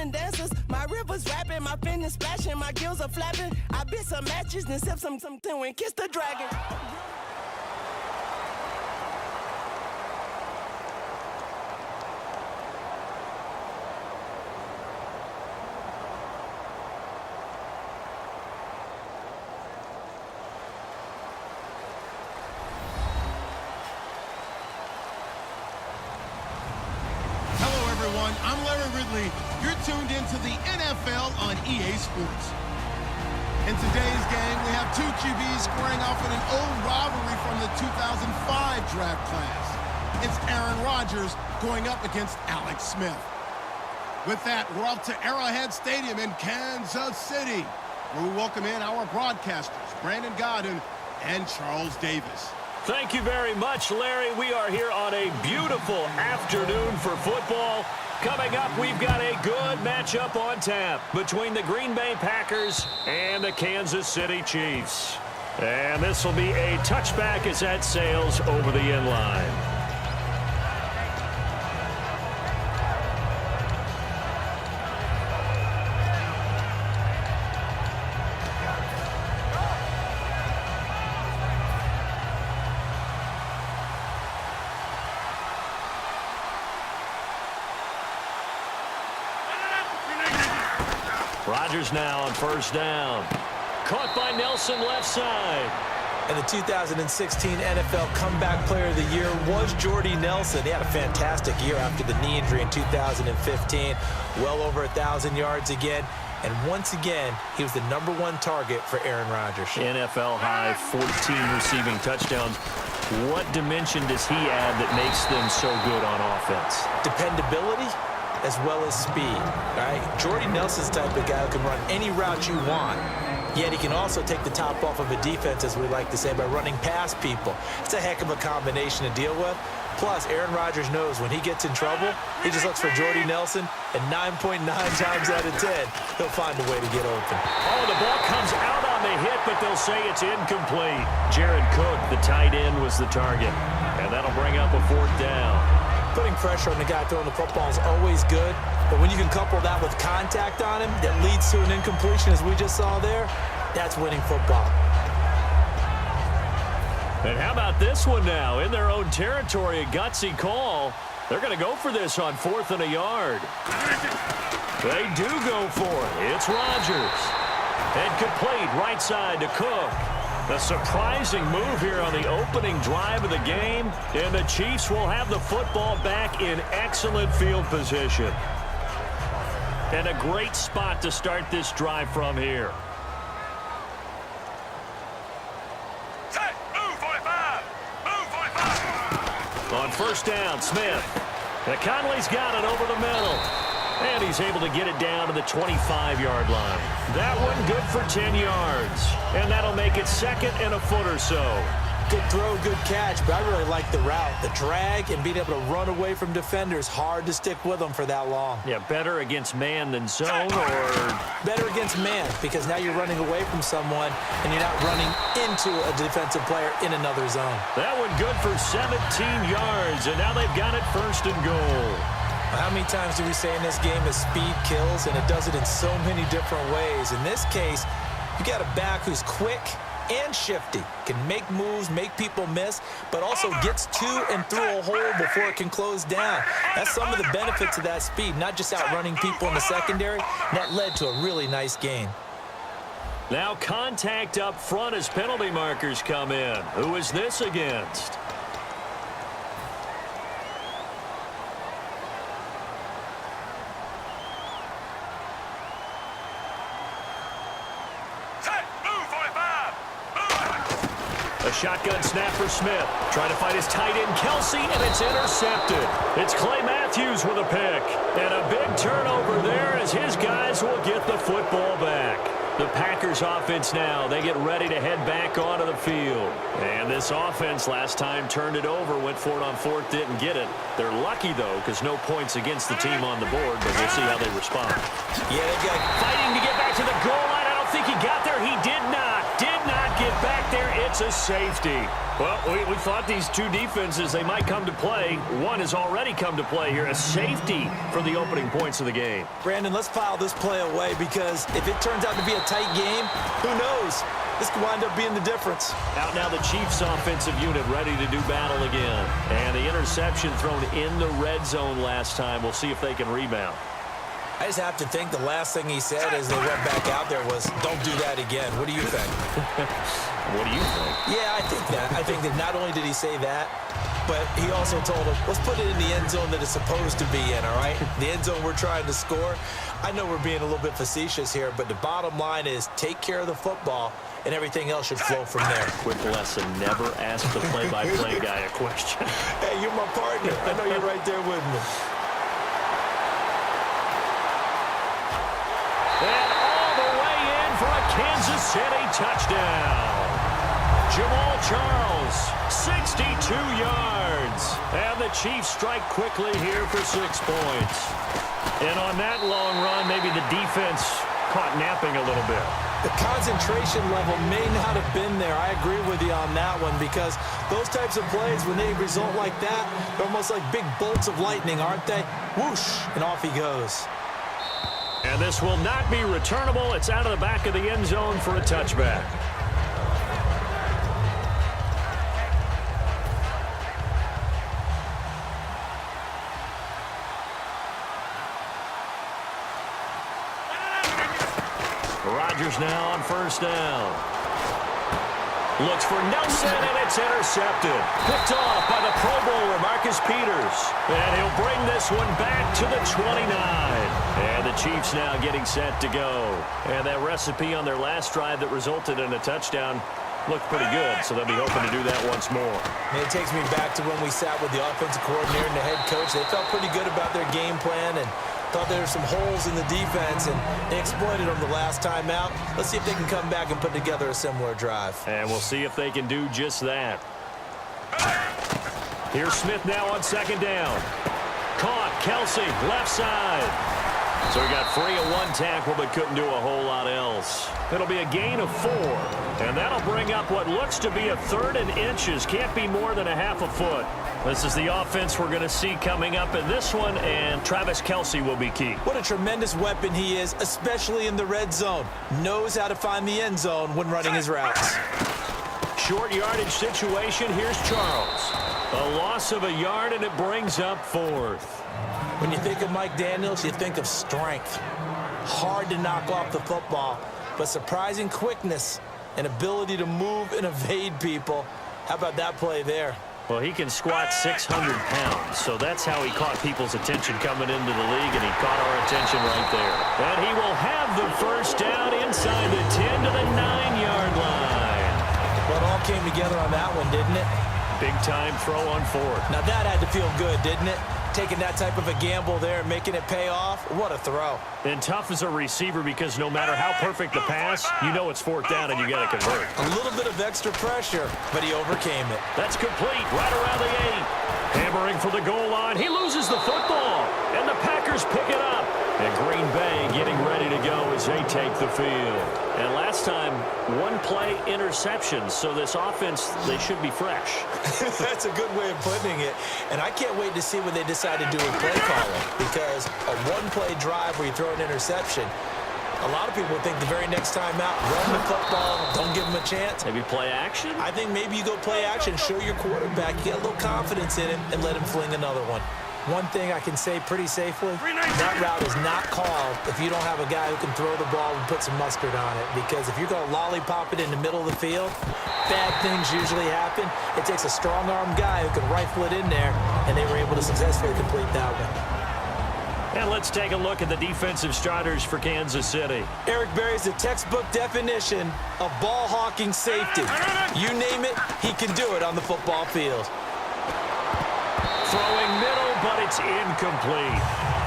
women dancers. My rivers rapping, my finish splashing, my gills are flapping. I bit some matches, then sip something and kiss the dragon. I'm Larry Ridley. You're tuned into the NFL on EA Sports. In today's game, we have two QBs squaring off in an old rivalry from the 2005 draft class. It's Aaron Rodgers going up against Alex Smith. With that, we're off to Arrowhead Stadium in Kansas City, where we welcome in our broadcasters, Brandon Godden and Charles Davis. Thank you very much, Larry. We are here on a beautiful afternoon for football. Coming up, we've got a good matchup on tap between the Green Bay Packers and the Kansas City Chiefs. And this will be a touchback as that sails over the end line. Rodgers now on first down. Caught by Nelson left side. And the 2016 NFL Comeback Player of the Year was Jordy Nelson. He had a fantastic year after the knee injury in 2015. Well over 1,000 yards again. And once again, he was the #1 target for Aaron Rodgers. NFL high 14 receiving touchdowns. What dimension does he add that makes them so good on offense? Dependability as well as speed, right? Jordy Nelson's the type of guy who can run any route you want, yet he can also take the top off of a defense, as we like to say, by running past people. It's a heck of a combination to deal with. Plus, Aaron Rodgers knows when he gets in trouble, he just looks for Jordy Nelson, and 9.9 times out of 10, he'll find a way to get open. Oh, the ball comes out on the hit, but they'll say it's incomplete. Jared Cook, the tight end, was the target, and that'll bring up a 4th down. Putting pressure on the guy throwing the football is always good, but when you can couple that with contact on him that leads to an incompletion, as we just saw there, that's winning football. And how about this one now? In their own territory, a gutsy call. They're going to go for this on 4th and a yard. They do go for it. It's Rodgers. And complete right side to Cook. A surprising move here on the opening drive of the game, and the Chiefs will have the football back in excellent field position. And a great spot to start this drive from here. On first down, Smith. And Conley's got it over the middle. And he's able to get it down to the 25-yard line. That one good for 10 yards. And that'll make it 2nd and a foot or so. Good throw, good catch, but I really like the route. The drag and being able to run away from defenders, hard to stick with them for that long. Yeah, better against man than zone, or? Better against man, because now you're running away from someone and you're not running into a defensive player in another zone. That one good for 17 yards, and now they've got it 1st and goal. How many times do we say in this game is speed kills, and it does it in so many different ways. In this case, you got a back who's quick and shifty, can make moves, make people miss, but also gets to and through a hole before it can close down. That's some of the benefits of that speed, not just outrunning people in the secondary. That led to a really nice gain. Now contact up front as penalty markers come in. Who is this against? A shotgun snap for Smith. Trying to find his tight end, Kelsey, and it's intercepted. It's Clay Matthews with a pick. And a big turnover there as his guys will get the football back. The Packers offense now, they get ready to head back onto the field. And this offense last time turned it over, went for it on 4th, didn't get it. They're lucky, though, because no points against the team on the board, but we'll see how they respond. Yeah, they got fighting to get back to the goal line. I don't think he got there. He did not get back there. It's a safety. Well, we thought these two defenses, they might come to play. One has already come to play here. A safety for the opening points of the game. Brandon, let's file this play away because if it turns out to be a tight game, who knows? This could wind up being the difference. Out now the Chiefs offensive unit ready to do battle again. And the interception thrown in the red zone last time. We'll see if they can rebound. I just have to think the last thing he said as they went back out there was, don't do that again. What do you think? What do you think? Yeah, I think that. I think that not only did he say that, but he also told him, let's put it in the end zone that it's supposed to be in, all right? The end zone we're trying to score. I know we're being a little bit facetious here, but the bottom line is take care of the football, and everything else should flow from there. Quick lesson, never ask the play-by-play guy a question. Hey, you're my partner. I know you're right there with me. And all the way in for a Kansas City touchdown. Jamal Charles, 62 yards. And the Chiefs strike quickly here for 6 points. And on that long run, maybe the defense caught napping a little bit. The concentration level may not have been there. I agree with you on that one because those types of plays, when they result like that, they're almost like big bolts of lightning, aren't they? Whoosh, and off he goes. And this will not be returnable. It's out of the back of the end zone for a touchback. Rodgers now on first down. Looks for Nelson, and it's intercepted. Picked off by the Pro Bowler, Marcus Peters. And he'll bring this one back to the 29. And the Chiefs now getting set to go. And that recipe on their last drive that resulted in a touchdown looked pretty good, so they'll be hoping to do that once more. And it takes me back to when we sat with the offensive coordinator and the head coach. They felt pretty good about their game plan and thought there were some holes in the defense, and they exploited them the last time out. Let's see if they can come back and put together a similar drive. And we'll see if they can do just that. Here's Smith now on second down. Caught, Kelsey, left side. So he got free of one tackle but couldn't do a whole lot else. It'll be a gain of 4. And that'll bring up what looks to be a 3rd and inches. Can't be more than a half a foot. This is the offense we're going to see coming up in this one, and Travis Kelce will be key. What a tremendous weapon he is, especially in the red zone. Knows how to find the end zone when running his routes. Short yardage situation. Here's Charles. A loss of a yard, and it brings up 4th. When you think of Mike Daniels, you think of strength. Hard to knock off the football, but surprising quickness and ability to move and evade people. How about that play there? Well, he can squat 600 pounds, so that's how he caught people's attention coming into the league, and he caught our attention right there. And he will have the first down inside the 10 to the 9-yard line. Well, it all came together on that one, didn't it? Big-time throw on 4th. Now, that had to feel good, didn't it? Taking that type of a gamble there and making it pay off. What a throw. And tough as a receiver because no matter how perfect the pass, you know it's 4th down and you got to convert. A little bit of extra pressure, but he overcame it. That's complete right around the 8. Hammering for the goal line. He loses the football, and the Packers pick it up. And Green Bay getting ready to go as they take the field. And last time, 1-play interception, so this offense, they should be fresh. That's a good way of putting it. And I can't wait to see what they decide to do with play calling, because a 1-play drive where you throw an interception, a lot of people think the very next time out, run the football, don't give them a chance. Maybe play action? I think maybe you go play action, show your quarterback, get a little confidence in him, and let him fling another one. One thing I can say pretty safely, that route is not called if you don't have a guy who can throw the ball and put some mustard on it. Because if you're going to lollipop it in the middle of the field, bad things usually happen. It takes a strong-armed guy who can rifle it in there, and they were able to successfully complete that one. And let's take a look at the defensive starters for Kansas City. Eric Berry's the textbook definition of ball-hawking safety. You name it, he can do it on the football field. Throwing middle, but it's incomplete.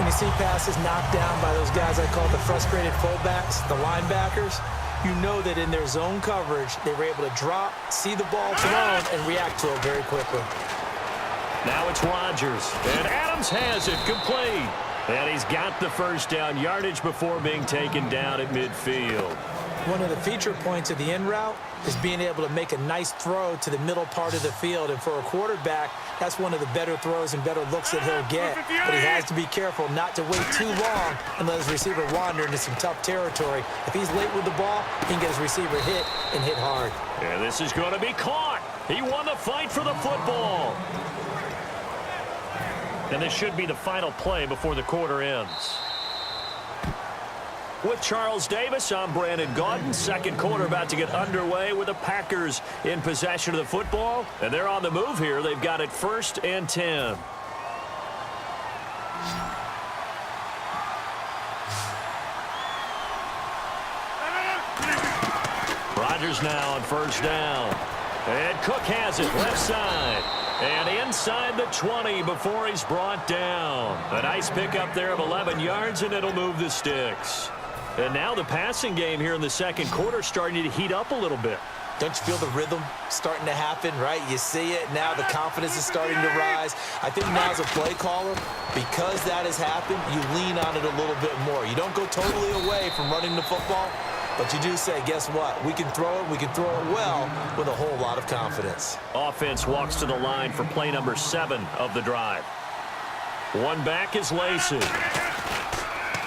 When you see passes knocked down by those guys I call the frustrated fullbacks, the linebackers, you know that in their zone coverage, they were able to drop, see the ball thrown, and react to it very quickly. Now it's Rodgers, and Adams has it complete. And he's got the first down yardage before being taken down at midfield. One of the feature points of the in route is being able to make a nice throw to the middle part of the field. And for a quarterback, that's one of the better throws and better looks that he'll get. But he has to be careful not to wait too long and let his receiver wander into some tough territory. If he's late with the ball, he can get his receiver hit and hit hard. And this is going to be caught. He won the fight for the football. And this should be the final play before the quarter ends. With Charles Davis, I'm Brandon Gaudin. Second quarter about to get underway with the Packers in possession of the football. And they're on the move here. They've got it 1st and 10. Rodgers now on 1st down. And Cook has it left side. And inside the 20 before he's brought down. A nice pickup there of 11 yards, and it'll move the sticks. And now the passing game here in the second quarter starting to heat up a little bit. Don't you feel the rhythm starting to happen, right? You see it now. The confidence is starting to rise. I think now as a play caller, because that has happened, you lean on it a little bit more. You don't go totally away from running the football, but you do say, guess what? We can throw it. We can throw it well with a whole lot of confidence. Offense walks to the line for play number 7 of the drive. One back is Lacey.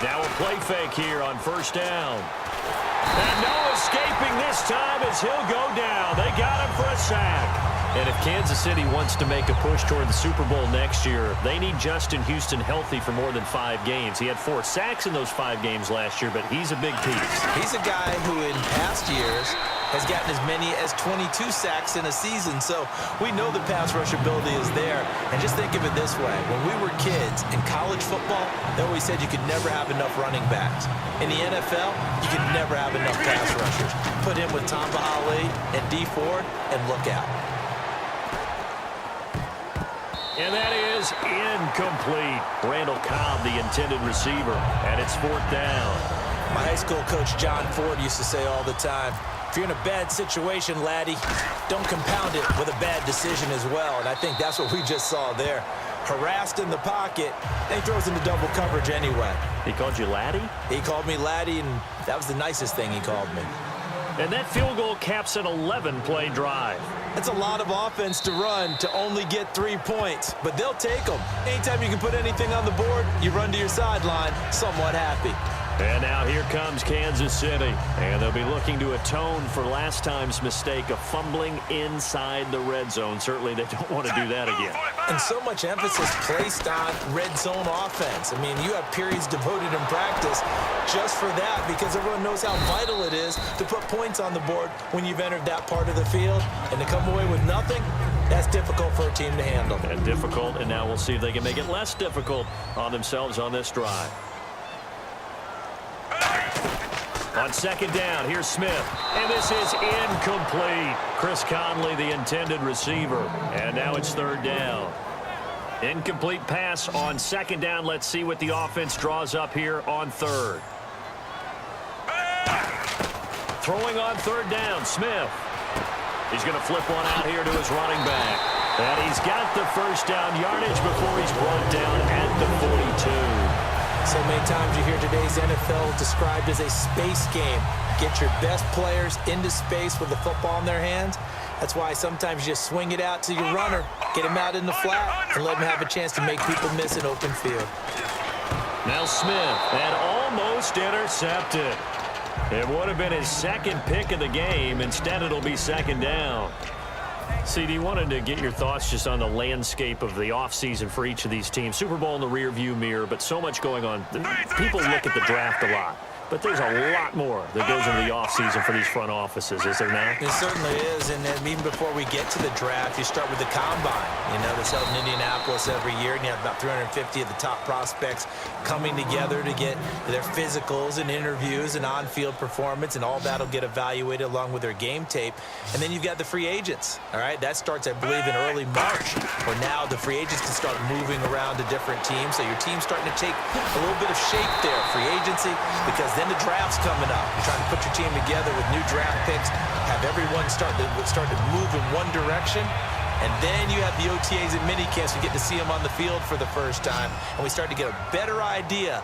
Now a play fake here on 1st down. And no escaping this time as he'll go down. They got him for a sack. And if Kansas City wants to make a push toward the Super Bowl next year, they need Justin Houston healthy for more than 5 games. He had 4 sacks in those 5 games last year, but he's a big piece. He's a guy who in past years has gotten as many as 22 sacks in a season. So we know the pass rush ability is there. And just think of it this way. When we were kids in college football, they always said you could never have enough running backs. In the NFL, you can never have enough pass rushers. Put him with Tamba Ali and D Ford, and look out. And that is incomplete. Randall Cobb, the intended receiver, and it's 4th down. My high school coach, John Ford, used to say all the time, if you're in a bad situation, laddie, don't compound it with a bad decision as well. And I think that's what we just saw there. Harassed in the pocket, and he throws into double coverage anyway. He called you laddie? He called me laddie, and that was the nicest thing he called me. And that field goal caps an 11-play drive. It's a lot of offense to run to only get 3 points, but they'll take them. Anytime you can put anything on the board, you run to your sideline somewhat happy. And now here comes Kansas City. And they'll be looking to atone for last time's mistake of fumbling inside the red zone. Certainly they don't want to do that again. And so much emphasis placed on red zone offense. I mean, you have periods devoted in practice just for that because everyone knows how vital it is to put points on the board when you've entered that part of the field. And to come away with nothing, that's difficult for a team to handle. And difficult, and now we'll see if they can make it less difficult on themselves on this drive. On 2nd down, here's Smith. And this is incomplete. Chris Conley, the intended receiver. And now it's 3rd down. Incomplete pass on 2nd down. Let's see what the offense draws up here on 3rd. Throwing on 3rd down, Smith. He's going to flip one out here to his running back. And he's got the 1st down yardage before he's brought down at the 42. So many times you hear today's NFL described as a space game. Get your best players into space with the football in their hands. That's why sometimes you just swing it out to your runner, get him out in the flat, and let him have a chance to make people miss an open field. Now Smith had almost intercepted. It would have been his 2nd pick of the game. Instead, it'll be 2nd down. CD, wanted to get your thoughts just on the landscape of the offseason for each of these teams. Super Bowl in the rearview mirror, but so much going on. People look at the draft a lot. But there's a lot more that goes into the offseason for these front offices, is there not? It certainly is, and then even before we get to the draft, you start with the combine. You know, that's held in Indianapolis every year, and you have about 350 of the top prospects coming together to get their physicals and interviews and on-field performance, and all that will get evaluated along with their game tape. And then you've got the free agents, all right? That starts, I believe, in early March, where now the free agents can start moving around to different teams, so your team's starting to take a little bit of shape there, free agency, because then the draft's coming up. You're trying to put your team together with new draft picks, have everyone start to move in one direction, and then you have the OTAs and minicamps. You get to see them on the field for the first time, and we start to get a better idea